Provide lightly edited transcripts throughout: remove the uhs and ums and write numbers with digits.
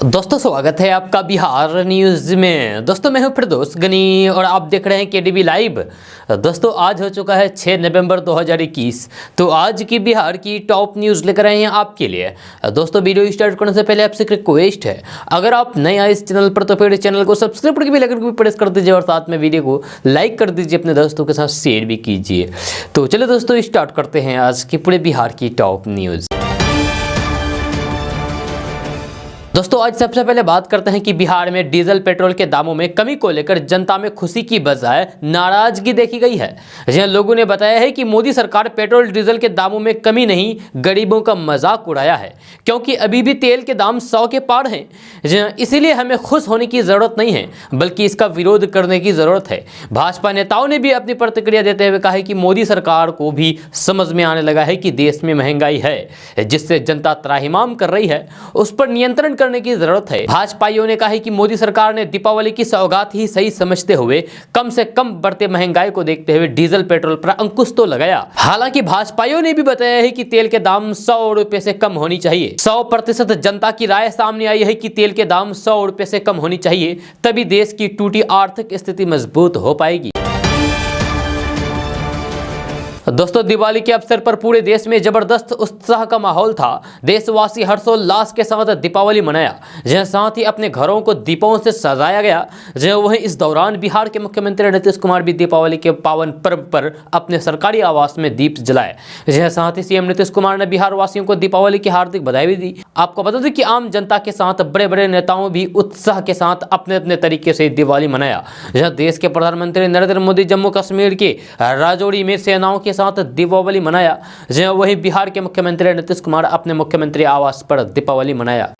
दोस्तों स्वागत है आपका बिहार न्यूज में। दोस्तों मैं हूं फिरदौस गनी और आप देख रहे हैं केडीवी लाइव। दोस्तों आज हो चुका है 6 नवंबर 2021। तो आज की बिहार की टॉप न्यूज़ लेकर आए हैं आपके लिए। दोस्तों वीडियो स्टार्ट करने से पहले आपसे रिक्वेस्ट है, अगर आप नए आए इस चैनल पर तो फिर चैनल को सब्सक्राइब करके बेल आइकन को प्रेस कर दीजिए और साथ में वीडियो को लाइक कर दीजिए, अपने दोस्तों के साथ शेयर भी कीजिए। तो चलिए दोस्तों स्टार्ट करते हैं आज की पूरे बिहार की टॉप न्यूज़। दोस्तों आज सबसे पहले बात करते हैं कि बिहार में डीजल पेट्रोल के दामों में कमी को लेकर जनता में खुशी की बजाय नाराजगी देखी गई है। जहां लोगों ने बताया है कि मोदी सरकार पेट्रोल डीजल के दामों में कमी नहीं, गरीबों का मजाक उड़ाया है, क्योंकि अभी भी तेल के दाम 100 के पार हैं। इसीलिए हमें खुश होने की जरूरत नहीं है, बल्कि इसका विरोध करने की जरूरत है। भाजपा नेताओं ने भी अपनी प्रतिक्रिया देते हुए कहा है कि मोदी सरकार को भी समझ में आने लगा है कि देश में महंगाई है, जिससे जनता त्राहिमाम कर रही है, उस पर नियंत्रण करने की जरूरत है। भाजपाइयों ने कहा है कि मोदी सरकार ने दीपावली की सौगात ही सही समझते हुए कम से कम बढ़ते महंगाई को देखते हुए डीजल पेट्रोल पर अंकुश तो लगाया। हालांकि भाजपाइयों ने भी बताया है कि तेल के दाम 100 रुपए से कम होनी चाहिए। 100% जनता की राय सामने आई है कि तेल के दाम 100 रुपए से कम होनी चाहिए, तभी देश की टूटी आर्थिक स्थिति मजबूत हो पाएगी। दोस्तों दिवाली के अवसर पर पूरे देश में जबरदस्त उत्साह का माहौल था। देशवासी हर्षोल्लास के साथ दीपावली मनाया, जहां साथ ही अपने घरों को दीपों से सजाया गया। जहां वहीं इस दौरान बिहार के मुख्यमंत्री नीतीश कुमार भी दीपावली के पावन पर्व पर अपने सरकारी आवास में दीप जलाए। जहां साथ ही सीएम नीतीश कुमार ने बिहार वासियों को दीपावली की हार्दिक बधाई भी दी। आपको बता दें कि आम जनता के साथ बड़े बड़े नेताओं भी उत्साह के साथ अपने अपने तरीके से दिवाली मनाया। जहाँ देश के प्रधानमंत्री नरेंद्र मोदी जम्मू कश्मीर के राजौरी में सेनाओं के साथ दीपावली मनाया। जहां वहीं बिहार के मुख्यमंत्री नीतीश कुमार अपने मुख्यमंत्री आवास पर दीपावली मनाया।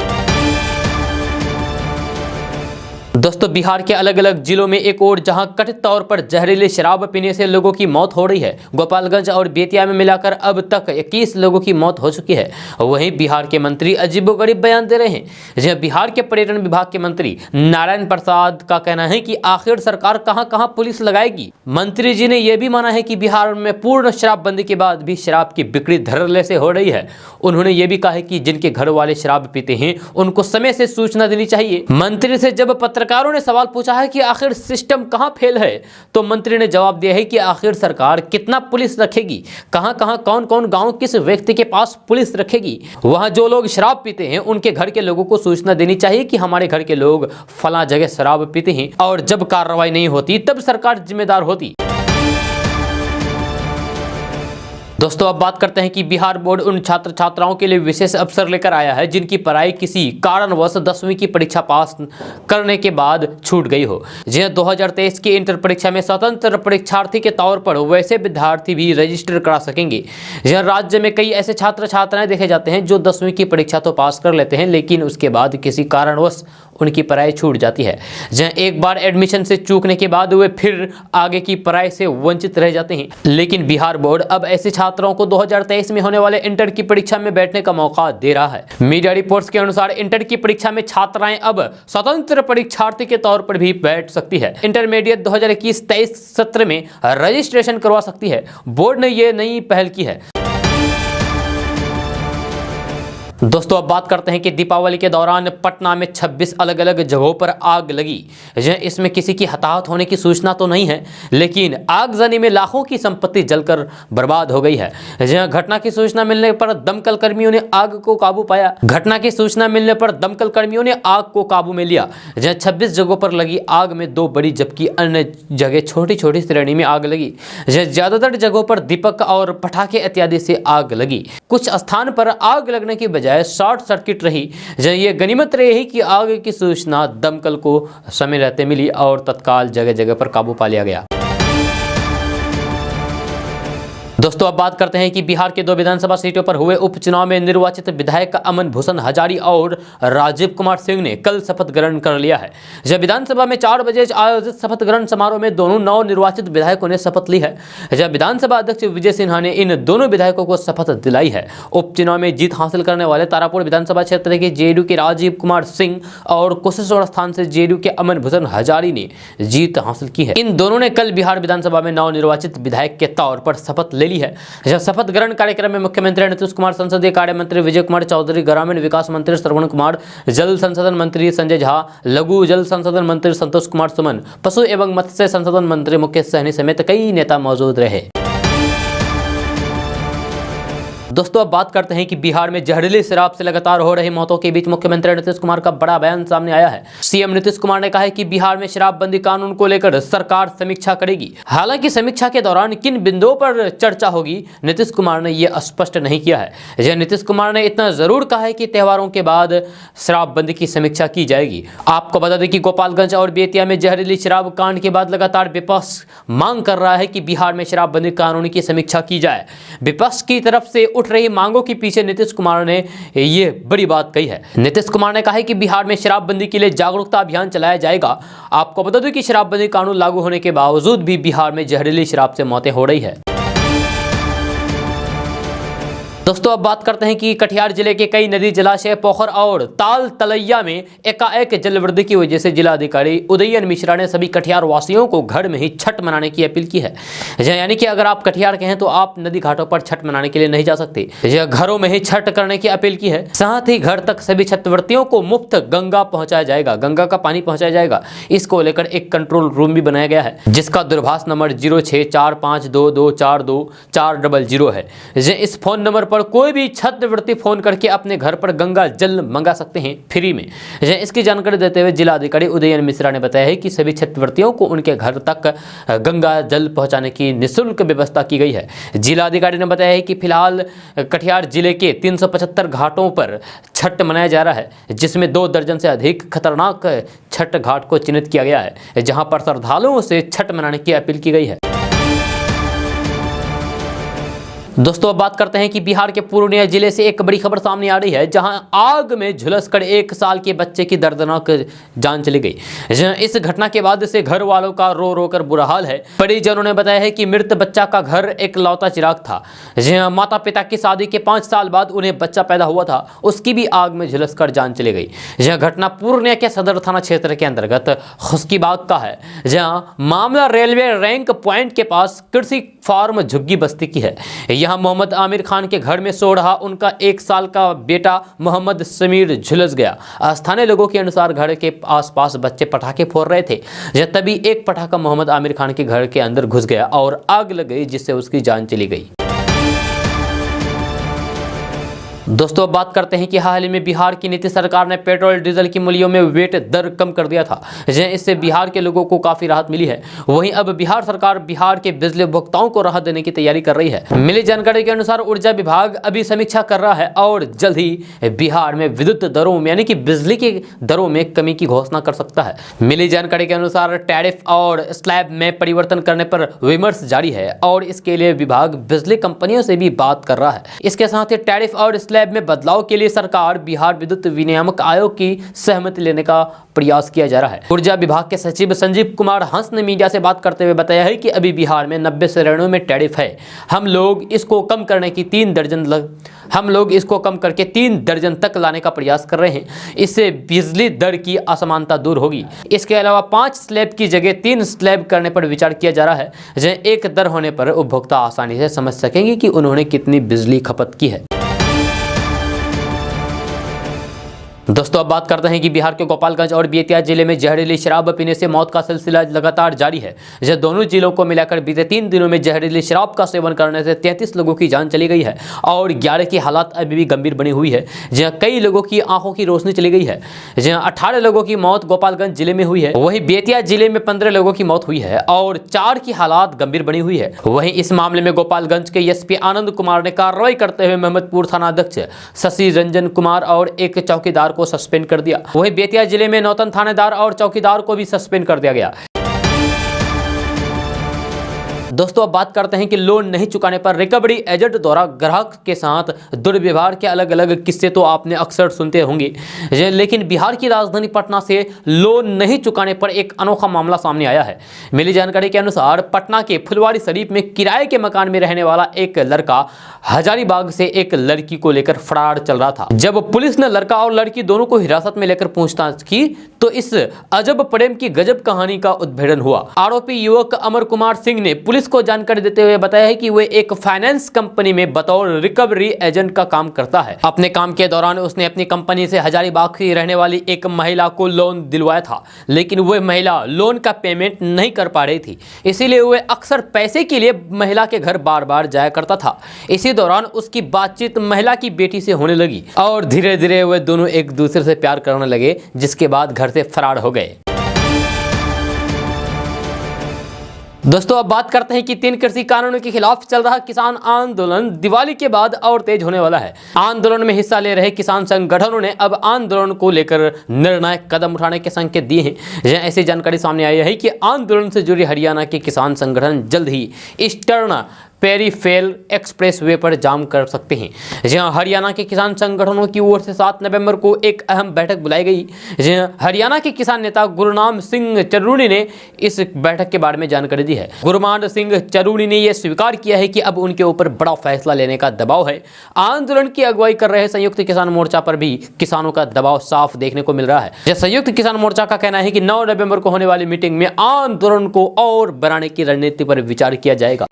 दोस्तों बिहार के अलग अलग जिलों में एक और जहां कथित तौर पर जहरीली शराब पीने से लोगों की मौत हो रही है। गोपालगंज और बेतिया में मिलाकर अब तक 21 लोगों की मौत हो चुकी है। वहीं बिहार के मंत्री अजीबोगरीब बयान दे रहे हैं। जहां बिहार के पर्यटन विभाग के मंत्री नारायण प्रसाद का कहना है कि आखिर सरकार कहां कहां पुलिस लगाएगी। मंत्री जी ने यह भी माना है कि बिहार में पूर्ण शराबबंदी के बाद भी शराब की बिक्री धड़ल्ले से हो रही है। उन्होंने ये भी कहा है कि जिनके घर वाले शराब पीते हैं उनको समय से सूचना देनी चाहिए। मंत्री से जब पत्रकारों ने सवाल पूछा है कि आखिर सिस्टम कहां फेल है, तो मंत्री ने जवाब दिया है कि आखिर सरकार कितना पुलिस रखेगी, कहां कहां कौन कौन गांव किस व्यक्ति के पास पुलिस रखेगी। वहां जो लोग शराब पीते हैं उनके घर के लोगों को सूचना देनी चाहिए कि हमारे घर के लोग फला जगह शराब पीते हैं, और जब कार्रवाई नहीं होती तब सरकार जिम्मेदार होती। दोस्तों अब बात करते हैं कि बिहार बोर्ड उन छात्र छात्राओं के लिए विशेष अवसर लेकर आया है जिनकी पढ़ाई किसी कारणवश 10वीं की परीक्षा पास करने के बाद छूट गई हो। जिन्हें 2023 की इंटर परीक्षा में स्वतंत्र परीक्षार्थी के तौर पर वैसे विद्यार्थी भी रजिस्टर करा सकेंगे। जहाँ राज्य में कई ऐसे छात्र छात्राएं देखे जाते हैं जो 10वीं की परीक्षा तो पास कर लेते हैं, लेकिन उसके बाद किसी कारणवश उनकी पढ़ाई छूट जाती है। जहाँ एक बार एडमिशन से चूकने के बाद वे फिर आगे की पढ़ाई से वंचित रह जाते हैं। लेकिन बिहार बोर्ड अब ऐसे छात्रों को 2023 में होने वाले इंटर की परीक्षा में बैठने का मौका दे रहा है। मीडिया रिपोर्ट्स के अनुसार इंटर की परीक्षा में छात्राएं अब स्वतंत्र परीक्षार्थी के तौर पर भी बैठ सकती है। इंटरमीडिएट 2021-23 सत्र में रजिस्ट्रेशन करवा सकती है। बोर्ड ने यह नई पहल की है। दोस्तों अब बात करते हैं कि दीपावली के दौरान पटना में 26 अलग अलग जगहों पर आग लगी। इसमें किसी की हताहत होने की सूचना तो नहीं है, लेकिन आगजनी में लाखों की संपत्ति जलकर बर्बाद हो गई है। जहां घटना की सूचना मिलने पर दमकल कर्मियों ने आग को काबू पाया। घटना की सूचना मिलने पर दमकल कर्मियों ने आग को काबू में लिया। जहां 26 जगहों पर लगी आग में 2 बड़ी जबकि अन्य जगह छोटी छोटी श्रेणी में आग लगी। ज्यादातर जगहों पर दीपक और पटाखे इत्यादि से आग लगी। कुछ स्थान पर आग लगने की बजाय शॉर्ट सर्किट रही। ये गनीमत रही कि आग की सूचना दमकल को समय रहते मिली और तत्काल जगह जगह पर काबू पा लिया गया। दोस्तों अब बात करते हैं कि बिहार के 2 विधानसभा सीटों पर हुए उपचुनाव में निर्वाचित विधायक अमन भूषण हजारी और राजीव कुमार सिंह ने कल शपथ ग्रहण कर लिया है। जब विधानसभा में 4 बजे आयोजित शपथ ग्रहण समारोह में दोनों नवनिर्वाचित विधायकों ने शपथ ली है। जब विधानसभा अध्यक्ष विजय सिन्हा ने इन दोनों विधायकों को शपथ दिलाई है। उपचुनाव में जीत हासिल करने वाले तारापुर विधानसभा क्षेत्र के जेडीयू के राजीव कुमार सिंह और कुशेश्वर स्थान से जेडीयू के अमन भूषण हजारी ने जीत हासिल की है। इन दोनों ने कल बिहार विधानसभा में नवनिर्वाचित विधायक के तौर पर शपथ ले चली है। शपथ ग्रहण कार्यक्रम में मुख्यमंत्री नीतीश कुमार, संसदीय कार्य मंत्री विजय कुमार चौधरी, ग्रामीण विकास मंत्री श्रवण कुमार, जल संसाधन मंत्री संजय झा, लघु जल संसाधन मंत्री संतोष कुमार सुमन, पशु एवं मत्स्य संसाधन मंत्री मुकेश सहनी समेत कई नेता मौजूद रहे। दोस्तों अब बात करते हैं कि बिहार में जहरीली शराब से लगातार हो रही मौतों के बीच मुख्यमंत्री नीतीश कुमार का बड़ा बयान सामने आया है। सीएम नीतीश कुमार ने कहा है कि बिहार में शराबबंदी कानून को लेकर सरकार समीक्षा करेगी। हालांकि समीक्षा के दौरान किन बिंदुओं पर चर्चा होगी, नीतीश कुमार ने यह स्पष्ट नहीं किया है। नीतीश कुमार ने इतना जरूर कहा है कि त्योहारों के बाद शराबबंदी की समीक्षा की जाएगी। आपको बता दें कि गोपालगंज और बेतिया में जहरीली शराब कांड के बाद लगातार विपक्ष मांग कर रहा है कि बिहार में शराबबंदी कानून की समीक्षा की जाए। विपक्ष की तरफ से उठ रही मांगों के पीछे नीतीश कुमार ने ये बड़ी बात कही है। नीतीश कुमार ने कहा है कि बिहार में शराबबंदी के लिए जागरूकता अभियान चलाया जाएगा। आपको बता दें कि शराबबंदी कानून लागू होने के बावजूद भी बिहार में जहरीली शराब से मौतें हो रही है। दोस्तों अब बात करते हैं कि कटिहार जिले के कई नदी, जलाशय, पोखर और ताल तलैया में एकाएक जलवृद्धि की वजह से जिलाधिकारी उदयन मिश्रा ने सभी कटिहार वासियों को घर में ही छठ मनाने की अपील की है। यानी कि अगर आप कटिहार के हैं तो आप नदी घाटों पर छठ मनाने के लिए नहीं जा सकते, घरों में ही छठ करने की अपील की है। साथ ही घर तक सभी छठव्रतियों को मुफ्त गंगा पहुंचाया जाएगा, गंगा का पानी पहुंचाया जाएगा। इसको लेकर एक कंट्रोल रूम भी बनाया गया है जिसका दूरभाष नंबर 0645224240 है। इस फोन नंबर पर कोई भी छठव्रती फोन करके अपने घर पर गंगा जल मंगा सकते हैं फ्री में। इसकी जानकारी देते हुए जिलाधिकारी उदयन मिश्रा ने बताया है कि सभी छठव्रतियों को उनके घर तक गंगा जल पहुंचाने की निःशुल्क व्यवस्था की गई है। जिलाधिकारी ने बताया है कि फिलहाल कटिहार जिले के 375 घाटों पर छठ मनाया जा रहा है, जिसमें 2 दर्जन से अधिक खतरनाक छठ घाट को चिन्हित किया गया है, जहां पर श्रद्धालुओं से छठ मनाने की अपील की गई है। दोस्तों अब बात करते हैं कि बिहार के पूर्णिया जिले से एक बड़ी खबर सामने आ रही है, जहां आग में झुलसकर 1 साल के बच्चे की दर्दनाक जान चली गई। इस घटना के बाद से घर वालों का रो रो कर बुरा हाल है। परिजनों ने बताया है कि मृत बच्चा का घर एक लौता चिराग था। माता पिता की शादी के 5 साल बाद उन्हें बच्चा पैदा हुआ था, उसकी भी आग में झुलसकर जान चली गई। यह घटना पूर्णिया के सदर थाना क्षेत्र के अंतर्गत खुशकीबाग का है, जहां मामला रेलवे रैंक पॉइंट के पास कृषि फार्म झुग्गी बस्ती की है। यहाँ मोहम्मद आमिर खान के घर में सो रहा उनका 1 साल का बेटा मोहम्मद समीर झुलस गया। स्थानीय लोगों के अनुसार घर के आसपास बच्चे पटाखे फोड़ रहे थे, तभी एक पटाखा मोहम्मद आमिर खान के घर के अंदर घुस गया और आग लग गई, जिससे उसकी जान चली गई। दोस्तों अब बात करते हैं कि हाल ही में बिहार की नीतीश सरकार ने पेट्रोल डीजल की मूल्यों में वेट दर कम कर दिया था, इससे बिहार के लोगों को काफी राहत मिली है। वहीं अब बिहार सरकार बिहार के बिजली उपभोक्ताओं को राहत देने की तैयारी कर रही है। मिली जानकारी के अनुसार ऊर्जा विभाग अभी समीक्षा कर रहा है और जल्द ही बिहार में विद्युत दरों में यानी कि बिजली की दरों में कमी की घोषणा कर सकता है। मिली जानकारी के अनुसार टैरिफ और स्लैब में परिवर्तन करने पर विमर्श जारी है और इसके लिए विभाग बिजली कंपनियों से भी बात कर रहा है। इसके साथ ही टैरिफ और स्लैब में बदलाव के लिए सरकार बिहार विद्युत विनियामक आयोग की सहमति लेने का प्रयास किया जा रहा है। ऊर्जा विभाग के सचिव संजीव कुमार हंस ने मीडिया से बात करते हुए बताया है कि अभी बिहार में 90 श्रेणियों में टैरिफ है। हम लोग इसको कम करके 3 दर्जन तक लाने का प्रयास कर रहे हैं। इससे बिजली दर की असमानता दूर होगी। इसके अलावा 5 स्लैब की जगह 3 स्लैब करने पर विचार किया जा रहा है। एक दर होने पर उपभोक्ता आसानी से समझ सकेंगे कि उन्होंने कितनी बिजली खपत की है। दोस्तों अब बात करते हैं कि बिहार के गोपालगंज और बेतिया जिले में जहरीली शराब पीने से मौत का सिलसिला लगातार जारी है। यह दोनों जिलों को मिलाकर बीते 3 दिनों में जहरीली शराब का सेवन करने से 33 लोगों की जान चली गई है और 11 की हालत अभी भी गंभीर बनी हुई है, जहां कई लोगों की आंखों की रोशनी चली गई है। जहां 18 लोगों की मौत गोपालगंज जिले में हुई है, वहीं बेतिया जिले में 15 लोगों की मौत हुई है और 4 की हालात गंभीर बनी हुई है। वहीं इस मामले में गोपालगंज के एसपी आनंद कुमार ने कार्रवाई करते हुए महमदपुर थाना अध्यक्ष शशि रंजन कुमार और एक चौकीदार को सस्पेंड कर दिया। वहीं बेतिया जिले में नौतन थानेदार और चौकीदार को भी सस्पेंड कर दिया गया। दोस्तों अब बात करते हैं कि लोन नहीं चुकाने पर रिकवरी एजेंट द्वारा ग्राहक के साथ दुर्व्यवहार के अलग अलग किस्से तो आपने अक्सर सुनते होंगे, लेकिन बिहार की राजधानी पटना से लोन नहीं चुकाने पर एक अनोखा मामला सामने आया है। मिली जानकारी के अनुसार पटना के फुलवारी शरीफ में किराए के मकान में रहने वाला एक लड़का हजारीबाग से एक लड़की को लेकर फरार चल रहा था। जब पुलिस ने लड़का और लड़की दोनों को हिरासत में लेकर पूछताछ की तो इस अजब प्रेम की गजब कहानी का उद्भेदन हुआ। आरोपी युवक अमर कुमार सिंह ने पुलिस को जानकारी देते हुए बताया है कि वे एक फाइनेंस कंपनी में बतौर रिकवरी एजेंट का काम करता है। अपने काम के दौरान उसने अपनी कंपनी से हजारीबाग की रहने वाली एक महिला को लोन दिलवाया था, लेकिन वह महिला लोन का पेमेंट नहीं कर पा रही थी, इसीलिए वह अक्सर पैसे के लिए महिला के घर बार बार जाया करता था। इसी दौरान उसकी बातचीत महिला की बेटी से होने लगी और धीरे धीरे वे दोनों एक दूसरे से प्यार करने लगे, जिसके बाद घर से फरार हो गए। दोस्तों अब बात करते हैं कि 3 कृषि कानूनों के खिलाफ चल रहा किसान आंदोलन दिवाली के बाद और तेज होने वाला है। आंदोलन में हिस्सा ले रहे किसान संगठनों ने अब आंदोलन को लेकर निर्णायक कदम उठाने के संकेत दिए हैं। ऐसी जानकारी सामने आई है कि आंदोलन से जुड़े हरियाणा के किसान संगठन जल्द ही ईस्टर्न पेरीफेरल एक्सप्रेस वे पर जाम कर सकते हैं। जहां हरियाणा के किसान संगठनों की ओर से 7 नवंबर को एक अहम बैठक बुलाई गई। जहां हरियाणा के किसान नेता गुरनाम सिंह चरूनी ने इस बैठक के बारे में जानकारी दी है। गुरनाम सिंह चरूनी ने यह स्वीकार किया है कि अब उनके ऊपर बड़ा फैसला लेने का दबाव है। आंदोलन की अगुवाई कर रहे संयुक्त किसान मोर्चा पर भी किसानों का दबाव साफ देखने को मिल रहा है। संयुक्त किसान मोर्चा का कहना है कि 9 नवंबर को होने वाली मीटिंग में आंदोलन को और बढ़ाने की रणनीति पर विचार किया जाएगा।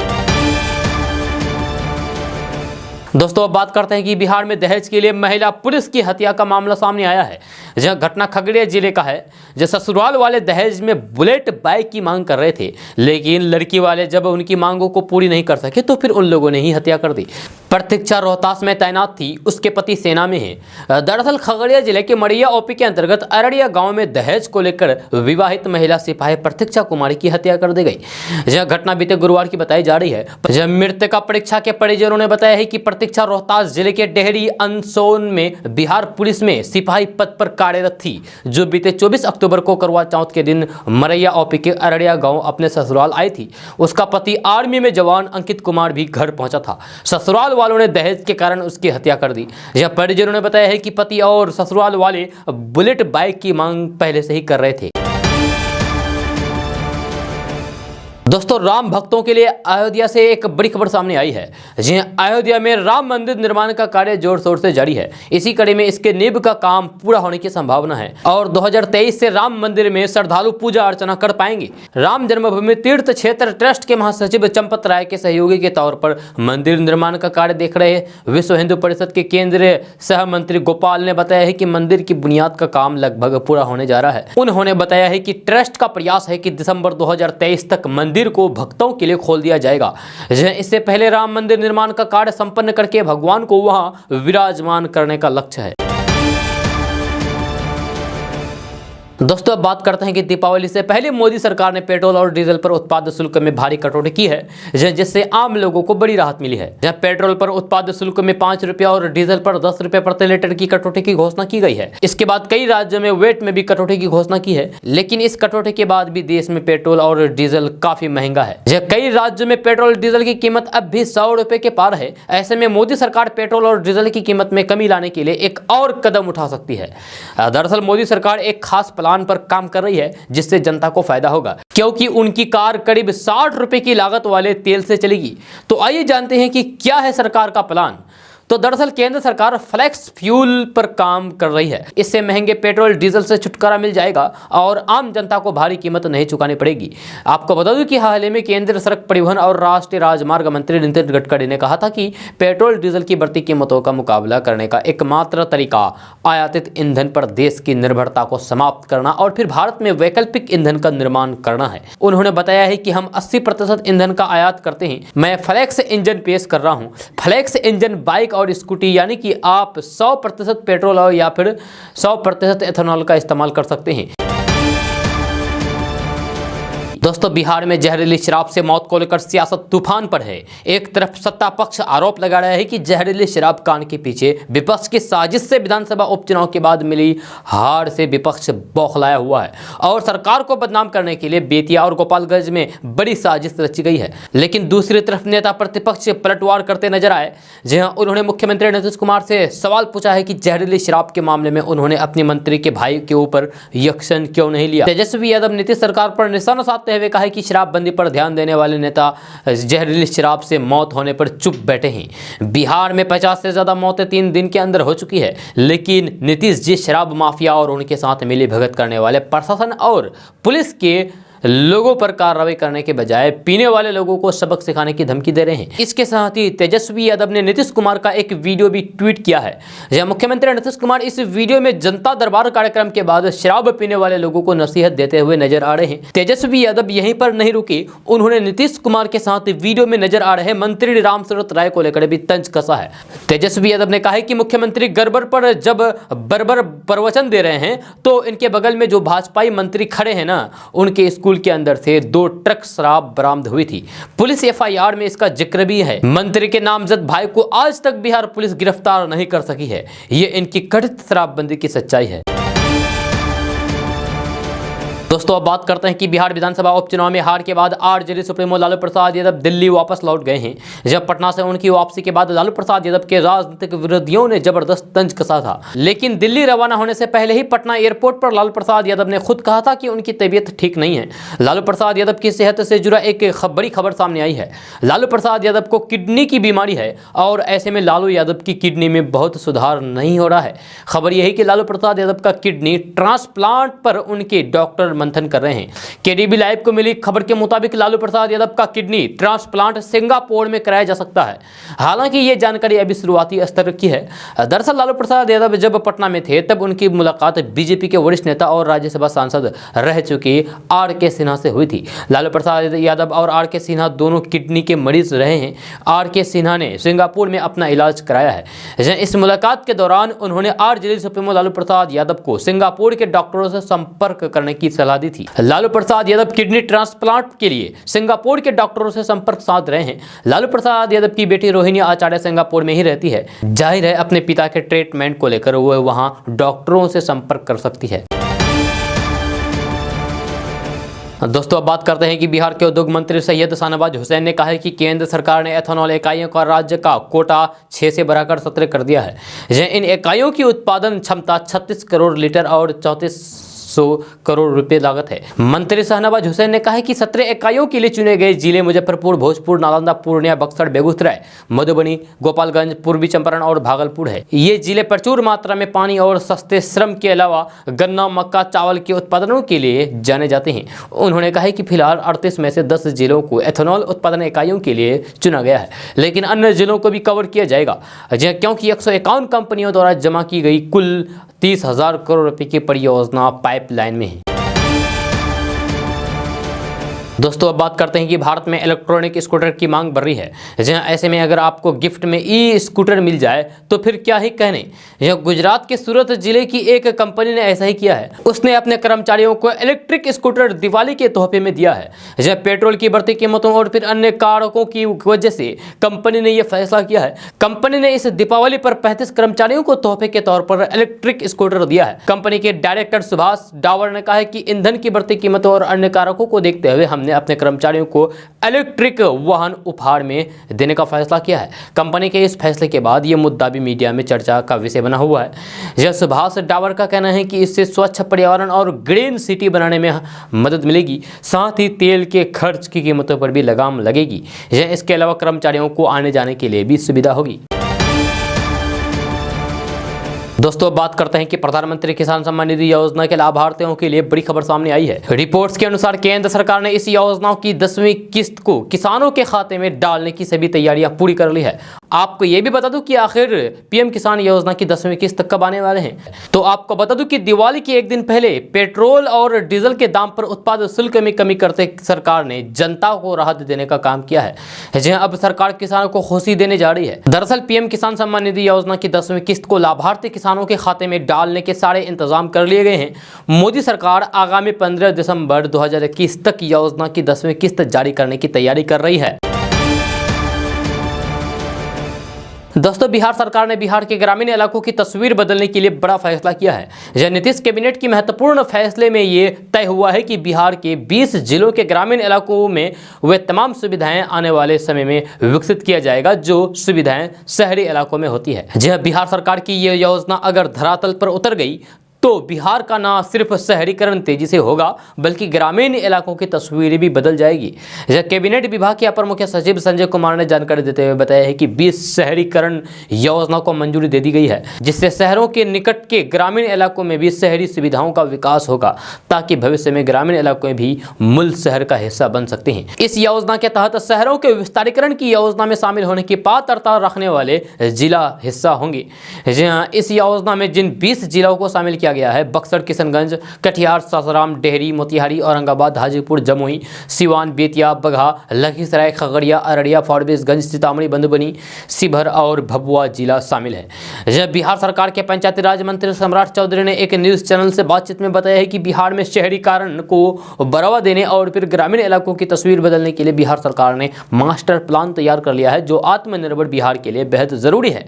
दोस्तों अब बात करते हैं कि बिहार में दहेज के लिए महिला पुलिस की हत्या का मामला सामने आया है। जहां घटना खगड़िया जिले का है। जब ससुराल वाले दहेज में बुलेट बाइक की मांग कर रहे थे, लेकिन लड़की वाले जब उनकी मांगों को पूरी नहीं कर सके तो फिर उन लोगों ने ही हत्या कर दी। प्रतीक्षा रोहतास में तैनात थी, उसके पति सेना में है। दरअसल खगड़िया जिले के मड़िया ओपी के अंतर्गत अरड़िया गांव में दहेज को लेकर विवाहित महिला सिपाही प्रतीक्षा कुमारी की हत्या कर दी गई। यह घटना बीते गुरुवार की बताई जा रही है। जब मृतका परीक्षा के परिजनों ने बताया है कि प्रतीक्षा रोहतास जिले के डेहरी अनसोन में बिहार पुलिस में सिपाही पद पर कार्यरत थी, जो बीते 24 अक्टूबर को करवा चौथ के दिन मरैया ओपी के अरड़िया गांव अपने ससुराल आई थी। उसका पति आर्मी में जवान अंकित कुमार भी घर पहुंचा था। ससुराल वालों ने दहेज के कारण उसकी हत्या कर दी। यह परिजनों ने बताया है कि पति और ससुराल वाले बुलेट बाइक की मांग पहले से ही कर रहे थे। दोस्तों राम भक्तों के लिए अयोध्या से एक बड़ी खबर सामने आई है। जी अयोध्या में राम मंदिर निर्माण का कार्य जोर शोर से जारी है। इसी कड़ी में इसके नींव का काम पूरा होने की संभावना है और 2023 से राम मंदिर में श्रद्धालु पूजा अर्चना कर पाएंगे। राम जन्मभूमि तीर्थ क्षेत्र ट्रस्ट के महासचिव चंपत राय के सहयोगी के तौर पर मंदिर निर्माण का कार्य देख रहे विश्व हिंदू परिषद के केंद्रीय सह मंत्री गोपाल ने बताया है कि मंदिर की बुनियाद का काम लगभग पूरा होने जा रहा है। उन्होंने बताया है कि ट्रस्ट का प्रयास है कि दिसंबर 2023 तक मंदिर को भक्तों के लिए खोल दिया जाएगा। इससे पहले राम मंदिर निर्माण का कार्य संपन्न करके भगवान को वहां विराजमान करने का लक्ष्य है। दोस्तों अब बात करते हैं कि दीपावली से पहले मोदी सरकार ने पेट्रोल और डीजल पर उत्पाद शुल्क में भारी कटौती की है, जिससे आम लोगों को बड़ी राहत मिली है। जहां पेट्रोल पर उत्पाद शुल्क में 5 रुपया और डीजल पर 10 रुपये प्रति लीटर की कटौती की घोषणा की गई है। इसके बाद कई राज्यों में वेट में भी कटौती की घोषणा की है, लेकिन इस कटौती के बाद भी देश में पेट्रोल और डीजल काफी महंगा है। कई राज्यों में पेट्रोल डीजल की कीमत अब भी 100 रुपए के पार है। ऐसे में मोदी सरकार पेट्रोल और डीजल की कीमत में कमी लाने के लिए एक और कदम उठा सकती है। दरअसल मोदी सरकार एक खास प्लान पर काम कर रही है, जिससे जनता को फायदा होगा, क्योंकि उनकी कार करीब 60 रुपए की लागत वाले तेल से चलेगी। तो आइए जानते हैं कि क्या है सरकार का प्लान। तो दरअसल केंद्र सरकार फ्लेक्स फ्यूल पर काम कर रही है। इससे महंगे पेट्रोल डीजल से छुटकारा मिल जाएगा और आम जनता को भारी कीमत नहीं चुकानी पड़ेगी। आपको बता दूं कि हाल ही में केंद्रीय सड़क परिवहन और राष्ट्रीय राजमार्ग मंत्री नितिन गडकरी ने कहा था कि पेट्रोल डीजल की बढ़ती कीमतों का मुकाबला करने का एकमात्र तरीका आयातित ईंधन पर देश की निर्भरता को समाप्त करना और फिर भारत में वैकल्पिक ईंधन का निर्माण करना है। उन्होंने बताया है कि हम 80% ईंधन का आयात करते हैं। मैं फ्लेक्स इंजन पेश कर रहा हूँ। फ्लेक्स इंजन बाइक और स्कूटी, यानी कि आप 100% पेट्रोल और या फिर 100% एथेनॉल का इस्तेमाल कर सकते हैं। दोस्तों बिहार में जहरीली शराब से मौत को लेकर सियासत तूफान पर है। एक तरफ सत्ता पक्ष आरोप लगा रहा है कि जहरीली शराब कांड के पीछे विपक्ष की साजिश से विधानसभा उपचुनाव के बाद मिली हार से विपक्ष बौखलाया हुआ है और सरकार को बदनाम करने के लिए बेतिया और गोपालगंज में बड़ी साजिश रची गई है। लेकिन दूसरी तरफ नेता प्रतिपक्ष पलटवार करते नजर आए। जहां उन्होंने मुख्यमंत्री नीतीश कुमार से सवाल पूछा है कि जहरीली शराब के मामले में उन्होंने अपने मंत्री के भाई के ऊपर एक्शन क्यों नहीं लिया। तेजस्वी यादव नीतीश सरकार पर निशाना साधते बताते हुए कहा कि शराबबंदी पर ध्यान देने वाले नेता जहरीली शराब से मौत होने पर चुप बैठे हैं। बिहार में 50 से ज्यादा मौतें 3 दिन के अंदर हो चुकी है, लेकिन नीतीश जी शराब माफिया और उनके साथ मिली भगत करने वाले प्रशासन और पुलिस के लोगों पर कार्रवाई करने के बजाय पीने वाले लोगों को सबक सिखाने की धमकी दे रहे हैं। इसके साथ ही तेजस्वी यादव ने नीतीश कुमार का एक वीडियो भी ट्वीट किया है, जहां मुख्यमंत्री नीतीश कुमार इस वीडियो में जनता दरबार कार्यक्रम के बाद शराब पीने वाले लोगों को नसीहत देते हुए नजर आ रहे हैं। तेजस्वी यादव यहीं पर नहीं रुके, उन्होंने नीतीश कुमार के साथ वीडियो में नजर आ रहे मंत्री रामसूरत राय को लेकर भी तंज कसा है। तेजस्वी यादव ने कहा कि मुख्यमंत्री गड़बड़ पर जब बर्बर प्रवचन दे रहे हैं तो इनके बगल में जो भाजपाई मंत्री खड़े हैं ना, उनके स्कूल के अंदर से 2 ट्रक शराब बरामद हुई थी। पुलिस एफआईआर में इसका जिक्र भी है। मंत्री के नामजद भाई को आज तक बिहार पुलिस गिरफ्तार नहीं कर सकी है। ये इनकी कथित शराबबंदी की सच्चाई है। दोस्तों अब बात करते हैं कि बिहार विधानसभा उपचुनाव में हार के बाद आरजेडी सुप्रीमो लालू प्रसाद यादव दिल्ली वापस लौट गए हैं। जब पटना से उनकी वापसी के बाद लालू प्रसाद यादव के राजनीतिक विरोधियों ने जबरदस्त तंज कसा था, लेकिन दिल्ली रवाना होने से पहले ही पटना एयरपोर्ट पर लालू प्रसाद यादव ने खुद कहा था कि उनकी तबीयत ठीक नहीं है। लालू प्रसाद यादव की सेहत से जुड़ा एक बड़ी खबर सामने आई है। लालू प्रसाद यादव को किडनी की बीमारी है और ऐसे में लालू यादव की किडनी में बहुत सुधार नहीं हो रहा है। खबर यह है कि लालू प्रसाद यादव का किडनी ट्रांसप्लांट पर उनके डॉक्टर मंथन कर रहे हैं। केडीबी लाइव को मिली खबर के मुताबिक लालू प्रसाद यादव का किडनी ट्रांसप्लांट सिंगापुर में कराया जा सकता है। हालांकि यह जानकारी अभी शुरुआती स्तर की है। दरअसल लालू प्रसाद यादव जब पटना में थे तब उनकी मुलाकात बीजेपी के वरिष्ठ नेता और राज्यसभा सांसद रह चुके आर.के. सिन्हा से हुई थी। लालू प्रसाद यादव और आर.के. सिन्हा दोनों किडनी के मरीज रहे हैं। आर.के. सिन्हा ने सिंगापुर में अपना इलाज कराया है। इस मुलाकात के दौरान उन्होंने आरजेडी सुप्रीमो लालू प्रसाद यादव को सिंगापुर के डॉक्टरों से संपर्क करने की सलाह दी थी। लालू प्रसाद यादव किडनी ट्रांसप्लांट के लिए सिंगापुर के डॉक्टरों से संपर्क साध रहे हैं। लालू प्रसाद यादव की बेटी रोहिणी आचार्य सिंगापुर में ही रहती है। जाहिर है अपने पिता के ट्रीटमेंट को लेकर वो वहां डॉक्टरों से संपर्क कर सकती है। दोस्तों अब बात करते हैं कि बिहार के उद्योग मंत्री सैयद शाहनवाज हुसैन ने कहा है कि केंद्र सरकार ने एथेनॉल इकाइयों का राज्य का कोटा 6 से बढ़ाकर 17 कर दिया है। इन इकाइयों की उत्पादन क्षमता 36 करोड़ लीटर और 3400 करोड़ रुपए लागत है। मंत्री शाहनवाज हुसैन ने कहा कि 17 इकाइयों के लिए चुने गए जिले मुजफ्फरपुर, भोजपुर, नालंदा, पूर्णिया, बक्सर, बेगूसराय, मधुबनी, गोपालगंज, पूर्वी चंपारण और भागलपुर है। ये जिले प्रचुर मात्रा में पानी और सस्ते श्रम के अलावा गन्ना, मक्का, चावल के उत्पादनों के लिए जाने जाते हैं। उन्होंने कहा कि फिलहाल 38 में से 10 जिलों को एथेनॉल उत्पादन इकाइयों के लिए चुना गया है, लेकिन अन्य जिलों को भी कवर किया जाएगा, क्योंकि 151 कंपनियों द्वारा जमा की गई कुल 30,000 करोड़ रुपए की परियोजना पाइपलाइन में है। दोस्तों अब बात करते हैं कि भारत में इलेक्ट्रॉनिक स्कूटर की मांग बढ़ रही है। ऐसे में अगर आपको गिफ्ट में ई स्कूटर मिल जाए तो फिर क्या ही कहने। गुजरात के सूरत जिले की एक कंपनी ने ऐसा ही किया है। उसने अपने कर्मचारियों को इलेक्ट्रिक स्कूटर दिवाली के तोहफे में दिया है। पेट्रोल की बढ़ती कीमतों और फिर अन्य कारकों की वजह से कंपनी ने यह फैसला किया है। कंपनी ने इस दीपावली पर 35 कर्मचारियों को तोहफे के तौर पर इलेक्ट्रिक स्कूटर दिया है। कंपनी के डायरेक्टर सुभाष डावर ने कहा है कि ईंधन की बढ़ती कीमतों और अन्य कारकों को देखते हुए हमने अपने कर्मचारियों को इलेक्ट्रिक वाहन उपहार में देने का फैसला किया है। कंपनी के इस फैसले के बाद यह मुद्दा भी मीडिया में चर्चा का विषय बना हुआ है। सुभाष डावर का कहना है कि इससे स्वच्छ पर्यावरण और ग्रीन सिटी बनाने में मदद मिलेगी, साथ ही तेल के खर्च की कीमतों पर भी लगाम लगेगी। इसके अलावा कर्मचारियों को आने जाने के लिए भी सुविधा होगी। दोस्तों बात करते हैं कि प्रधानमंत्री किसान सम्मान निधि योजना के लाभार्थियों के लिए बड़ी खबर सामने आई है। रिपोर्ट्स के अनुसार केंद्र सरकार ने इस योजना की 10वीं किस्त को किसानों के खाते में डालने की सभी तैयारियां पूरी कर ली है। आपको यह भी बता दूं कि आखिर पीएम किसान योजना की 10वीं किस्त कब आने वाले हैं। तो आपको बता दूं कि दिवाली के एक दिन पहले पेट्रोल और डीजल के दाम पर उत्पाद शुल्क में कमी करते सरकार ने जनता को राहत देने का काम किया है। जहां अब सरकार किसानों को खुशी देने जा रही है। दरअसल पीएम किसान सम्मान निधि योजना की 10वीं किस्त को लाभार्थी किसानों के खाते में डालने के सारे इंतजाम कर लिए गए हैं। मोदी सरकार आगामी 15 दिसंबर 2021 तक योजना की 10वीं किस्त जारी करने की तैयारी कर रही है। दोस्तों बिहार सरकार ने बिहार के ग्रामीण इलाकों की तस्वीर बदलने के लिए बड़ा फैसला किया है। नीतीश कैबिनेट की महत्वपूर्ण फैसले में ये तय हुआ है कि बिहार के 20 जिलों के ग्रामीण इलाकों में वे तमाम सुविधाएं आने वाले समय में विकसित किया जाएगा जो सुविधाएं शहरी इलाकों में होती है। बिहार सरकार की ये योजना अगर धरातल पर उतर गई तो बिहार का ना सिर्फ शहरीकरण तेजी से होगा बल्कि ग्रामीण इलाकों की तस्वीर भी बदल जाएगी। कैबिनेट विभाग के अपर मुख्य सचिव संजय कुमार ने जानकारी देते हुए बताया है कि 20 शहरीकरण योजना को मंजूरी दे दी गई है, जिससे शहरों के निकट के ग्रामीण इलाकों में भी शहरी सुविधाओं का विकास होगा ताकि भविष्य में ग्रामीण इलाकों भी मूल शहर का हिस्सा बन सकते हैं। इस योजना के तहत शहरों के विस्तारीकरण की योजना में शामिल होने की पात्रता रखने वाले जिला हिस्सा होंगे। इस योजना में जिन 20 जिलों को शामिल किया गया है, बक्सर, किशनगंज, कटिहार, सासाराम, डेहरी, मोतिहारी, औरंगाबाद, हाजीपुर, जमुई, सिवान, बेतिया, बगहा, लखीसराय, खगड़िया, अररिया, फारबिसगंज, सीतामढ़ी, मधुबनी, शिवहर और भभुआ जिला शामिल है। जब बिहार सरकार के पंचायती राज मंत्री सम्राट चौधरी ने एक न्यूज चैनल से बातचीत में बताया है कि बिहार में शहरीकरण को बढ़ावा देने और फिर ग्रामीण इलाकों की तस्वीर बदलने के लिए बिहार सरकार ने मास्टर प्लान तैयार कर लिया है, जो आत्मनिर्भर बिहार के लिए बेहद जरूरी है।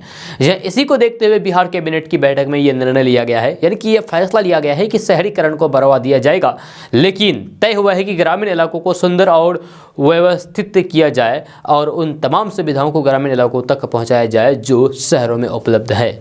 इसी को देखते हुए बिहार कैबिनेट की बैठक में यह निर्णय लिया गया है, यानी कि यह फैसला लिया गया है कि शहरीकरण को बढ़ावा दिया जाएगा, लेकिन तय हुआ है कि ग्रामीण इलाकों को सुंदर और व्यवस्थित किया जाए और उन तमाम सुविधाओं को ग्रामीण इलाकों तक पहुंचाया जाए जो शहरों में उपलब्ध है।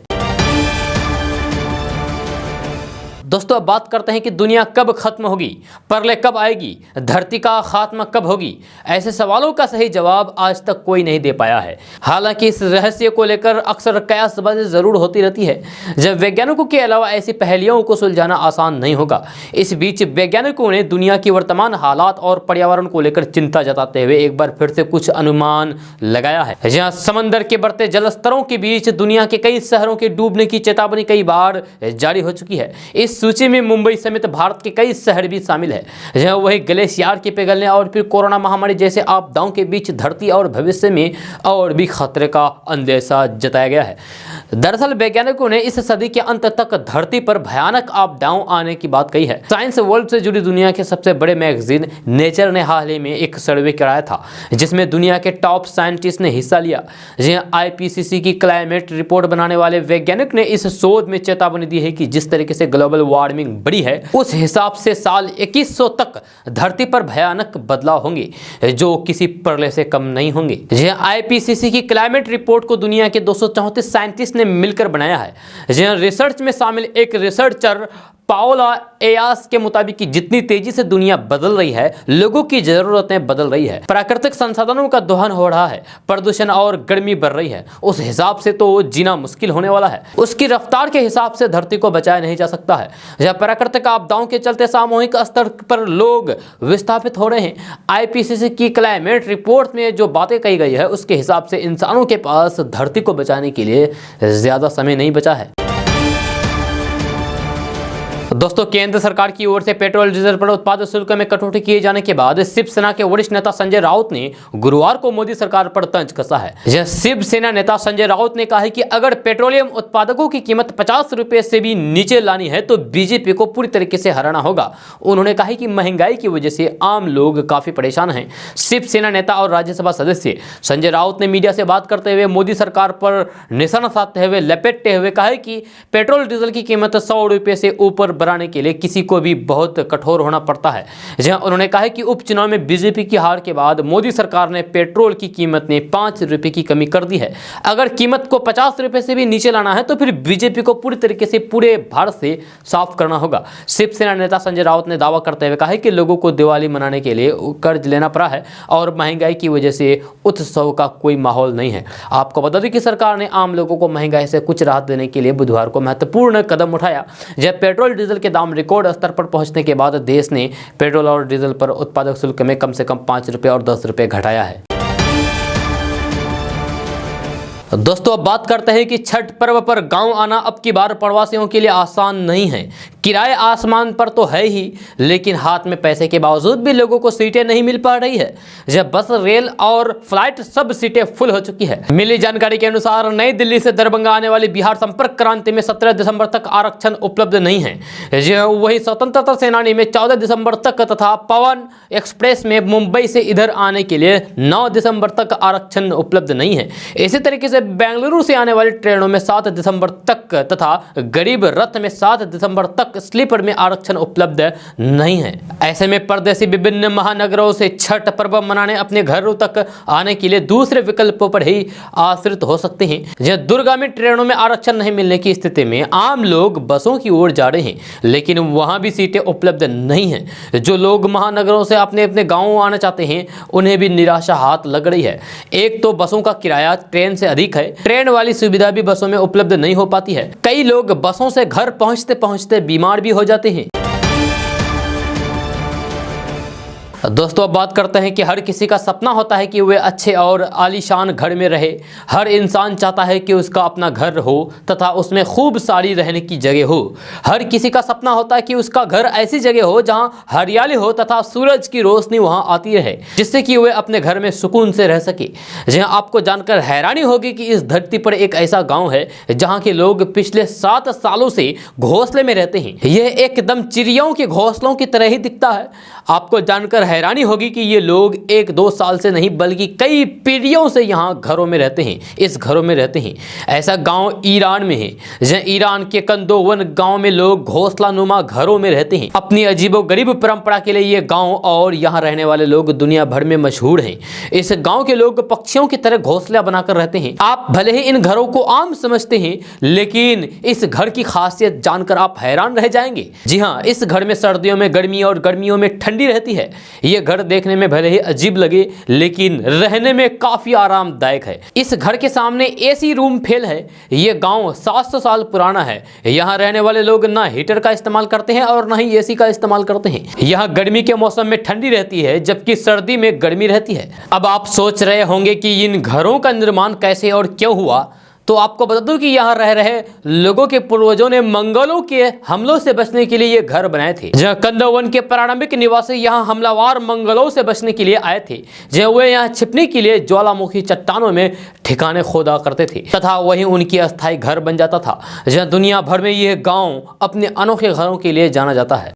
दोस्तों, अब बात करते हैं कि दुनिया कब खत्म होगी, प्रलय कब आएगी, धरती का खात्मा कब होगी। ऐसे सवालों का सही जवाब आज तक कोई नहीं दे पाया है। हालांकि इस रहस्य को लेकर अक्सर कयासबाजी जरूर होती रहती है, जब वैज्ञानिकों के अलावा ऐसी पहेलियों को सुलझाना आसान नहीं होगा। इस बीच वैज्ञानिकों ने दुनिया की वर्तमान हालात और पर्यावरण को लेकर चिंता जताते हुए एक बार फिर से कुछ अनुमान लगाया है। जहाँ समंदर के बढ़ते जलस्तरों के बीच दुनिया के कई शहरों के डूबने की चेतावनी कई बार जारी हो चुकी है। इस सूची में मुंबई समेत भारत के कई शहर भी शामिल है, जहां वही ग्लेशियर के पिघलने और फिर कोरोना महामारी जैसे आपदाओं के बीच धरती और भविष्य में और भी खतरे का अंदेशा जताया गया है। दरअसल वैज्ञानिकों ने इस सदी के अंत तक धरती पर भयानक आपदाओं आने की बात कही है। साइंस वर्ल्ड से जुड़ी दुनिया के सबसे बड़े मैगजीन नेचर ने हाल ही में एक सर्वे कराया था, जिसमें दुनिया के टॉप साइंटिस्ट ने हिस्सा लिया। IPCC की क्लाइमेट रिपोर्ट बनाने वाले वैज्ञानिक ने इस शोध में चेतावनी दी है कि जिस तरीके से ग्लोबल वार्मिंग बढ़ी है, उस हिसाब से साल 2100 तक धरती पर भयानक बदलाव होंगे, जो किसी प्रलय से कम नहीं होंगे। IPCC की क्लाइमेट रिपोर्ट को दुनिया के 234 साइंटिस्ट ने मिलकर बनाया है। रिसर्च में शामिल एक रिसर्चर पाओला एयास के मुताबिक कि जितनी तेजी से दुनिया बदल रही है, लोगों की जरूरतें बदल रही है, प्राकृतिक संसाधनों का दोहन हो रहा है, प्रदूषण और गर्मी बढ़ रही है, उस हिसाब से तो जीना मुश्किल होने वाला है। उसकी रफ्तार के हिसाब से धरती को बचाया नहीं जा सकता है। जब प्राकृतिक आपदाओं के चलते सामूहिक स्तर पर लोग विस्थापित हो रहे हैं। IPCC की क्लाइमेट रिपोर्ट में जो बातें कही गई है, उसके हिसाब से इंसानों के पास धरती को बचाने के लिए ज्यादा समय नहीं बचा है। दोस्तों, केंद्र सरकार की ओर से पेट्रोल डीजल पर उत्पाद शुल्क में कटौती किए जाने के बाद शिवसेना के वरिष्ठ नेता संजय राउत ने गुरुवार को मोदी सरकार पर तंज कसा है। शिवसेना नेता संजय राउत ने कहा है कि अगर पेट्रोलियम उत्पादकों की कीमत 50 रुपए से भी नीचे लानी है तो बीजेपी को पूरी तरीके से हराना होगा। उन्होंने कहा कि महंगाई की वजह से आम लोग काफी परेशान हैं। शिवसेना नेता और राज्यसभा सदस्य संजय राउत ने मीडिया से बात करते हुए मोदी सरकार पर निशाना साधते हुए लपेटते हुए कहा कि पेट्रोल डीजल की कीमत 100 रुपए से ऊपर बढ़ाने के लिए किसी को भी बहुत कठोर होना पड़ता है। जहां उन्होंने कहा कि उपचुनाव में बीजेपी की हार के बाद मोदी सरकार ने पेट्रोल की कीमत में 5 रुपए की कमी कर दी है। अगर कीमत को 50 रुपए से भी नीचे लाना है तो फिर बीजेपी को पूरी तरीके से पूरे भारत से साफ करना होगा। शिवसेना नेता संजय राउत ने दावा करते हुए कहा कि लोगों को दिवाली मनाने के लिए कर्ज लेना पड़ा है और महंगाई की वजह से उत्सव का कोई माहौल नहीं है। आपको बता दें कि सरकार ने आम लोगों को महंगाई से कुछ राहत देने के लिए बुधवार को महत्वपूर्ण कदम उठाया, जब पेट्रोल डीजल के दाम रिकॉर्ड स्तर पर पहुंचने के बाद देश ने पेट्रोल और डीजल पर उत्पादक शुल्क में कम से कम 5 रुपए और 10 रुपए घटाया है। दोस्तों, अब बात करते हैं कि छठ पर्व पर गांव आना अब की बार प्रवासियों के लिए आसान नहीं है। किराए आसमान पर तो है ही, लेकिन हाथ में पैसे के बावजूद भी लोगों को सीटें नहीं मिल पा रही है। जब बस, रेल और फ्लाइट सब सीटें फुल हो चुकी है। मिली जानकारी के अनुसार नई दिल्ली से दरभंगा आने वाली बिहार संपर्क क्रांति में 17 दिसंबर तक आरक्षण उपलब्ध नहीं है। वही स्वतंत्रता सेनानी में 14 दिसंबर तक तथा पवन एक्सप्रेस में मुंबई से इधर आने के लिए 9 दिसंबर तक आरक्षण उपलब्ध नहीं है। इसी तरीके से बेंगलुरु से आने वाली ट्रेनों में 7 दिसंबर तक तथा गरीब रथ में 7 दिसंबर तक तक स्लीपर में आरक्षण उपलब्ध नहीं है। ऐसे में परदेशी विभिन्न महानगरों से छठ पर्व मनाने अपने घरों तक आने के लिए दूसरे विकल्पों पर ही आश्रित हो सकते हैं। जहां दूरगामी ट्रेनों में आरक्षण नहीं मिलने की स्थिति में आम लोग बसों की ओर जा रहे हैं, लेकिन वहां भी सीटें उपलब्ध नहीं हैं। जो लोग महानगरों से अपने अपने गांव आना चाहते हैं उन्हें भी निराशा हाथ लग रही है। एक तो बसों का किराया ट्रेन से अधिक है, ट्रेन वाली सुविधा भी बसों में उपलब्ध नहीं हो पाती है। कई लोग बसों से घर पहुंचते पहुंचते बीमार भी हो जाते हैं। दोस्तों, अब बात करते हैं कि हर किसी का सपना होता है कि वे अच्छे और आलीशान घर में रहे। हर इंसान चाहता है कि उसका अपना घर हो तथा उसमें खूब सारी रहने की जगह हो। हर किसी का सपना होता है कि उसका घर ऐसी जगह हो जहां हरियाली हो तथा सूरज की रोशनी वहां आती रहे, जिससे कि वे अपने घर में सुकून से रह सके। जहां आपको जानकर हैरानी होगी कि इस धरती पर एक ऐसा गाँव है जहाँ के लोग पिछले 7 सालों से घोंसले में रहते हैं। यह एकदम चिड़ियों के घोंसलों की तरह ही दिखता है। आपको जानकर हैरानी होगी कि ये लोग 1-2 साल से नहीं बल्कि कई पीढ़ियों से यहाँ घरों में रहते हैं, इस घरों में रहते हैं। ऐसा गांव ईरान में है, जहाँ ईरान के कंदोवन गांव में लोग घोंसला नुमा घरों में रहते हैं। अपनी अजीबोगरीब परंपरा के लिए ये गांव और यहाँ रहने वाले लोग दुनिया भर में मशहूर हैं। इस गांव के लोग पक्षियों की तरह घोंसला बनाकर रहते हैं। आप भले ही इन घरों को आम समझते हैं, लेकिन इस घर की खासियत जानकर आप हैरान रह जाएंगे। जी हाँ, इस घर में सर्दियों में गर्मी और गर्मियों में ठंडी रहती है। ये घर देखने में भले ही अजीब लगे, लेकिन रहने में काफी आरामदायक है। इस घर के सामने एसी रूम फेल है। ये गांव 700 साल पुराना है। यहाँ रहने वाले लोग ना हीटर का इस्तेमाल करते हैं और ना ही एसी का इस्तेमाल करते हैं। यहाँ गर्मी के मौसम में ठंडी रहती है, जबकि सर्दी में गर्मी रहती है। अब आप सोच रहे होंगे कि इन घरों का निर्माण कैसे और क्यों हुआ, तो आपको बता दूं कि यहाँ रह रहे लोगों के पूर्वजों ने मंगलों के हमलों से बचने के लिए ये घर बनाए थे। जहाँ कंदोवन के प्रारंभिक निवासी यहाँ हमलावर मंगलों से बचने के लिए आए थे, जहाँ वे यहाँ छिपने के लिए ज्वालामुखी चट्टानों में ठिकाने खोदा करते थे तथा वहीं उनकी अस्थायी घर बन जाता था। जहाँ दुनिया भर में यह गाँव अपने अनोखे घरों के लिए जाना जाता है।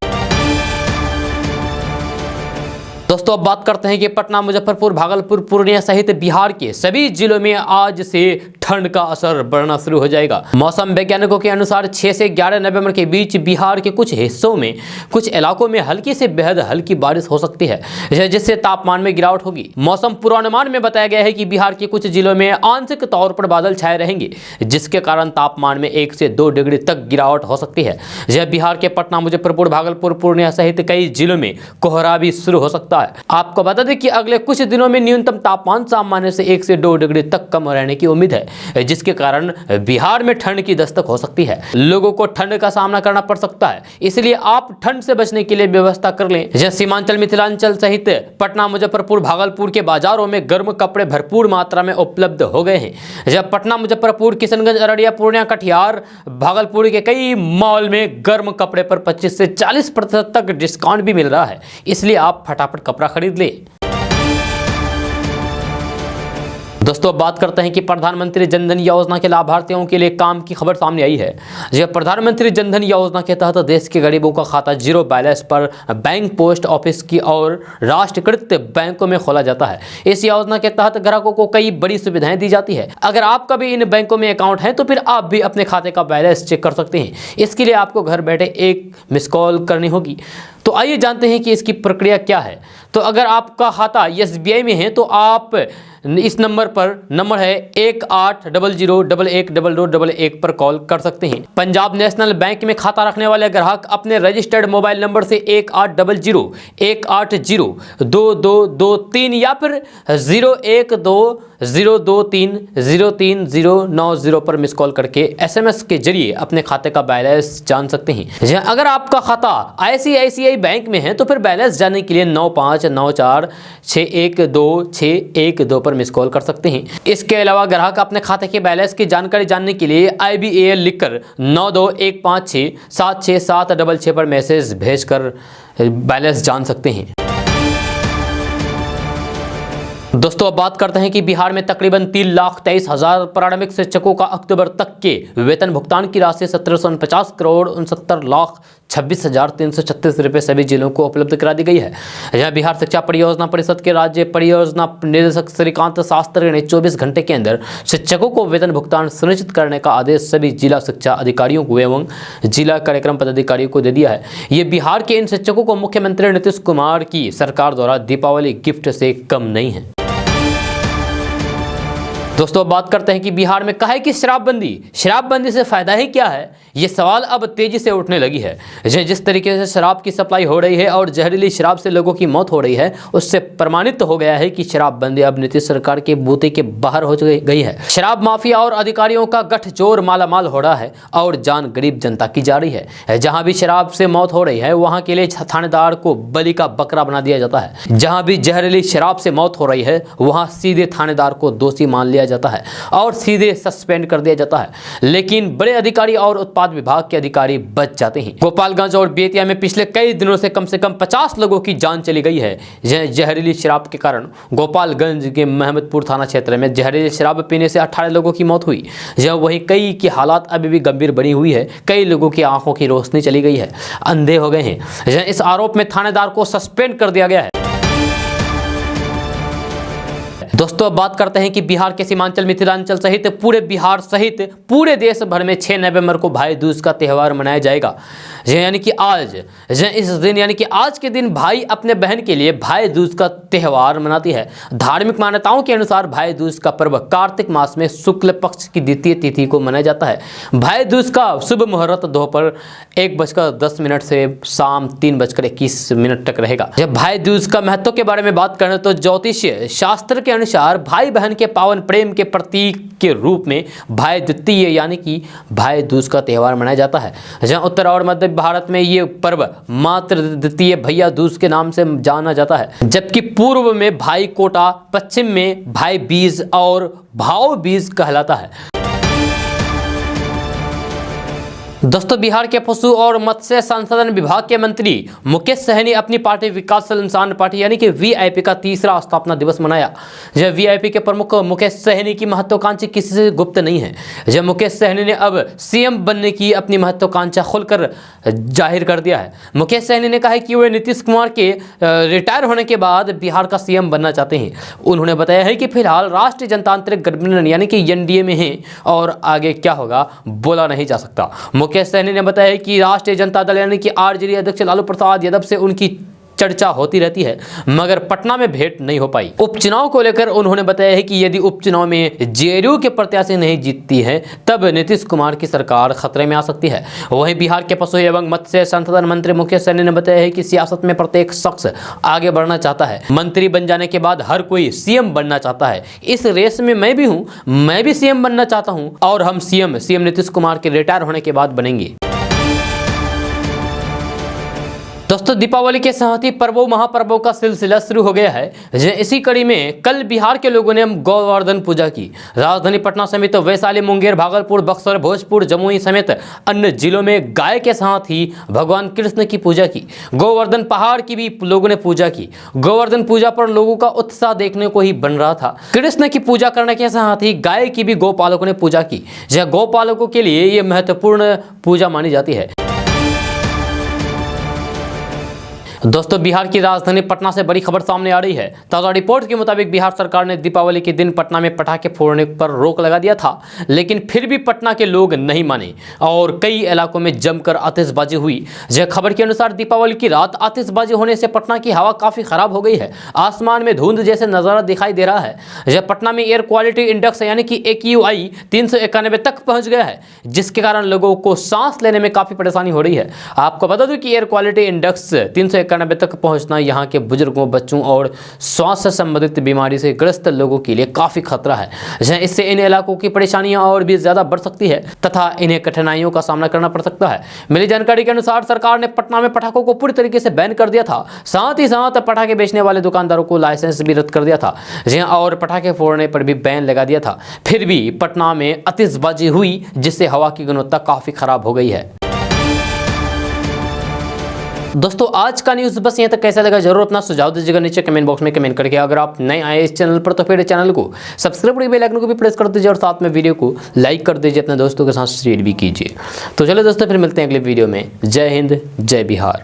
दोस्तों, अब बात करते हैं कि पटना, मुजफ्फरपुर, भागलपुर, पूर्णिया सहित बिहार के सभी जिलों में आज से ठंड का असर बढ़ना शुरू हो जाएगा। मौसम वैज्ञानिकों के अनुसार 6 से 11 नवंबर के बीच बिहार के कुछ हिस्सों में, कुछ इलाकों में हल्की से बेहद हल्की बारिश हो सकती है, जिससे तापमान में गिरावट होगी। मौसम पूर्वानुमान में बताया गया है कि बिहार के कुछ जिलों में आंशिक तौर पर बादल छाए रहेंगे, जिसके कारण तापमान में 1 से 2 डिग्री तक गिरावट हो सकती है। बिहार के पटना, मुजफ्फरपुर, भागलपुर, पूर्णिया सहित कई जिलों में कोहरा भी शुरू हो सकता है। आपको बता दें कि अगले कुछ दिनों में न्यूनतम तापमान सामान्य से 1 से 2 डिग्री तक कम रहने की उम्मीद है, जिसके कारण बिहार में ठंड की दस्तक हो सकती है। लोगों को ठंड का सामना करना पड़ सकता है, इसलिए आप ठंड से बचने के लिए व्यवस्था कर लें। जैसे सीमांचल, मिथिलांचल सहित पटना, मुजफ्फरपुर, भागलपुर के बाजारों में गर्म कपड़े भरपूर मात्रा में उपलब्ध हो गए हैं। जब पटना, मुजफ्फरपुर, किशनगंज, अररिया, पूर्णिया, कटिहार, भागलपुर के कई मॉल में गर्म कपड़े पर 25 से 40% तक डिस्काउंट भी मिल रहा है, इसलिए आप फटाफट कपड़ा खरीद ले। दोस्तों, अब बात करते हैं कि प्रधानमंत्री जनधन योजना के लाभार्थियों के लिए काम की खबर सामने आई है। जब प्रधानमंत्री जनधन योजना के तहत देश के गरीबों का खाता जीरो बैलेंस पर बैंक, पोस्ट ऑफिस की और राष्ट्रीयकृत बैंकों में खोला जाता है। इस योजना के तहत ग्राहकों को कई बड़ी सुविधाएं दी जाती है। अगर आपका भी इन बैंकों में अकाउंट है तो फिर आप भी अपने खाते का बैलेंस चेक कर सकते हैं। इसके लिए आपको घर बैठे एक मिस कॉल करनी होगी। तो आइए जानते हैं कि इसकी प्रक्रिया क्या है। तो अगर आपका खाता SBI में है तो आप इस नंबर है 1800112211 पर कॉल कर सकते हैं। पंजाब नेशनल बैंक में खाता रखने वाले ग्राहक अपने रजिस्टर्ड मोबाइल नंबर से 1800112223 या फिर 012023033090 पर मिस कॉल करके SMS के जरिए अपने खाते का बैलेंस जान सकते हैं। अगर आपका खाता ICICI बैंक में है तो फिर बैलेंस जानने के लिए 9594612612 पर मिस कॉल कर सकते हैं। इसके अलावा ग्राहक अपने खाते के बैलेंस की जानकारी जानने के लिए IBAL लिखकर 9215676766 पर मैसेज भेजकर बैलेंस जान सकते हैं। दोस्तों, अब बात करते हैं कि बिहार में तकरीबन 3,23,000 प्रारंभिक शिक्षकों का अक्टूबर तक के वेतन भुगतान की राशि 1749 करोड़ 69 लाख 26,336 रुपये सभी जिलों को उपलब्ध करा दी गई है। जहां बिहार शिक्षा परियोजना परिषद के राज्य परियोजना निदेशक श्रीकांत शास्त्री ने 24 घंटे के अंदर शिक्षकों को वेतन भुगतान सुनिश्चित करने का आदेश सभी जिला शिक्षा अधिकारियों को एवं जिला कार्यक्रम पदाधिकारियों को दे दिया है। ये बिहार के इन शिक्षकों को मुख्यमंत्री नीतीश कुमार की सरकार द्वारा दीपावली गिफ्ट से कम नहीं है। दोस्तों अब बात करते हैं कि बिहार में काहे की शराबबंदी से फायदा ही क्या है, ये सवाल अब तेजी से उठने लगी है। जिस तरीके से शराब की सप्लाई हो रही है और जहरीली शराब से लोगों की मौत हो रही है, उससे प्रमाणित हो गया है कि शराबबंदी अब नीतीश सरकार के बूते के बाहर हो गई है। शराब माफिया और अधिकारियों का गठजोड़ मालामाल हो रहा है और जान गरीब जनता की जा रही है। जहां भी शराब से मौत हो रही है वहां के लिए थानेदार को बलि का बकरा बना दिया जाता है। जहां भी जहरीली शराब से मौत हो रही है वहां सीधे थानेदार को दोषी मान लिया जाता है और सीधे सस्पेंड कर दिया जाता है। लेकिन बड़े अधिकारी और उत्पाद विभाग के अधिकारी बच जाते हैं। गोपालगंज और बेतिया में पिछले कई दिनों से कम 50 लोगों की जान चली गई है। जहरीली शराब के कारण गोपालगंज के महमदपुर थाना क्षेत्र में जहरीली शराब पीने से 18 लोगों की मौत हुई। जब वहीं कई की हालात अभी भी गंभीर बनी हुई है। कई लोगों की आंखों की रोशनी चली गई है, अंधे हो गए हैं। इस आरोप में थानेदार को सस्पेंड कर दिया गया है। दोस्तों अब बात करते हैं कि बिहार के सीमांचल मिथिलांचल सहित पूरे बिहार सहित पूरे देश भर में 6 नवंबर को भाई दूज का त्यौहार मनाया जाएगा। यानी कि आज के दिन भाई अपने बहन के लिए भाई दूज का त्यौहार मनाती है। धार्मिक मान्यताओं के अनुसार भाई दूज का पर्व कार्तिक मास में शुक्ल पक्ष की द्वितीय तिथि को मनाया जाता है। भाई दूज का शुभ मुहूर्त दोपहर 1:10 से शाम 3:21 तक रहेगा। जब भाई दूज का महत्व के बारे में बात करें तो ज्योतिषीय शास्त्र के अनुसार भाई बहन के पावन प्रेम के प्रतीक के रूप में भाई द्वितीय यानी कि भाई दूज का त्यौहार मनाया जाता है। जहां उत्तर और मध्य भारत में ये पर्व मात्र द्वितीय भैया दूज के नाम से जाना जाता है, जबकि पूर्व में भाई कोटा, पश्चिम में भाई बीज और भाव बीज कहलाता है। दोस्तों बिहार के पशु और मत्स्य संसाधन विभाग के मंत्री मुकेश सहनी अपनी पार्टी विकासशील इंसान पार्टी यानी कि वीआईपी का 3रा स्थापना दिवस मनाया। जब वीआईपी के प्रमुख मुकेश सहनी की महत्वाकांक्षा किसी से गुप्त नहीं है। जब मुकेश सहनी ने अब सीएम बनने की अपनी महत्वाकांक्षा खुलकर जाहिर कर दिया है। मुकेश सहनी ने कहा है कि वे नीतीश कुमार के रिटायर होने के बाद बिहार का सीएम बनना चाहते हैं। उन्होंने बताया है कि फिलहाल राष्ट्रीय जनतांत्रिक गठबंधन यानी कि एनडीए में है और आगे क्या होगा बोला नहीं जा सकता। मुकेश सहनी ने बताया कि राष्ट्रीय जनता दल यानी कि आरजेडी अध्यक्ष लालू प्रसाद यादव से उनकी चर्चा होती रहती है, मगर पटना में भेंट नहीं हो पाई। उपचुनाव को लेकर उन्होंने बताया है कि यदि उपचुनाव में जेडीयू के प्रत्याशी नहीं जीतती है तब नीतीश कुमार की सरकार खतरे में आ सकती है। वहीं बिहार के पशु एवं मत्स्य संसाधन मंत्री मुकेश सहनी ने बताया है कि सियासत में प्रत्येक शख्स आगे बढ़ना चाहता है। मंत्री बन जाने के बाद हर कोई सीएम बनना चाहता है। इस रेस में मैं भी हूँ, मैं भी सीएम बनना चाहता हूँ और हम सीएम नीतीश कुमार के रिटायर होने के बाद बनेंगे। दोस्तों दीपावली के साथ ही पर्वों महापर्वों का सिलसिला शुरू हो गया है। इसी कड़ी में कल बिहार के लोगों ने गोवर्धन पूजा की। राजधानी पटना समेत वैशाली, मुंगेर, भागलपुर, बक्सर, भोजपुर, जमुई समेत अन्य जिलों में गाय के साथ ही भगवान कृष्ण की पूजा की। गोवर्धन पहाड़ की भी लोगों ने पूजा की। गोवर्धन पूजा पर लोगों का उत्साह देखने को ही बन रहा था। कृष्ण की पूजा करने के साथ ही गाय की भी गौपालकों ने पूजा की। जहाँ गौपालकों के लिए ये महत्वपूर्ण पूजा मानी जाती है। दोस्तों बिहार की राजधानी पटना से बड़ी खबर सामने आ रही है। ताज़ा रिपोर्ट के मुताबिक बिहार सरकार ने दीपावली के दिन पटना में पटाखे फोड़ने पर रोक लगा दिया था, लेकिन फिर भी पटना के लोग नहीं माने और कई इलाकों में जमकर आतिशबाजी हुई। यह खबर के अनुसार दीपावली की रात आतिशबाजी होने से पटना की हवा काफी खराब हो गई है। आसमान में धुंध जैसे नजारा दिखाई दे रहा है। यह पटना में एयर क्वालिटी इंडेक्स यानी कि AQI 391 तक पहुंच गया है, जिसके कारण लोगों को सांस लेने में काफी परेशानी हो रही है। आपको बता दूं कि एयर क्वालिटी इंडेक्स 391 तक पहुंचना यहां के बुजुर्गों, बच्चों और श्वास से संबंधित बीमारी से ग्रस्त लोगों के लिए काफी खतरा है। इससे इन इलाकों की परेशानियां और भी ज्यादा बढ़ सकती है तथा इन्हें कठिनाइयों का सामना करना पड़ सकता है। मिली जानकारी के अनुसार सरकार ने पटना में पटाखों को पूरी तरीके से बैन कर दिया था। साथ ही साथ पटाखे बेचने वाले दुकानदारों को लाइसेंस भी रद्द कर दिया था और पटाखे फोड़ने पर भी बैन लगा दिया था। फिर भी पटना में आतिशबाजी हुई, जिससे हवा की गुणवत्ता काफी खराब हो गई है। दोस्तों आज का न्यूज़ बस यहाँ तक। कैसा लगा जरूर अपना सुझाव दीजिएगा नीचे कमेंट बॉक्स में कमेंट करके। अगर आप नए आए इस चैनल पर तो फिर चैनल को सब्सक्राइब करके बेल आइकन को भी प्रेस कर दीजिए और साथ में वीडियो को लाइक कर दीजिए, अपने दोस्तों के साथ शेयर भी कीजिए। तो चलो दोस्तों फिर मिलते हैं अगले वीडियो में। जय हिंद, जय बिहार।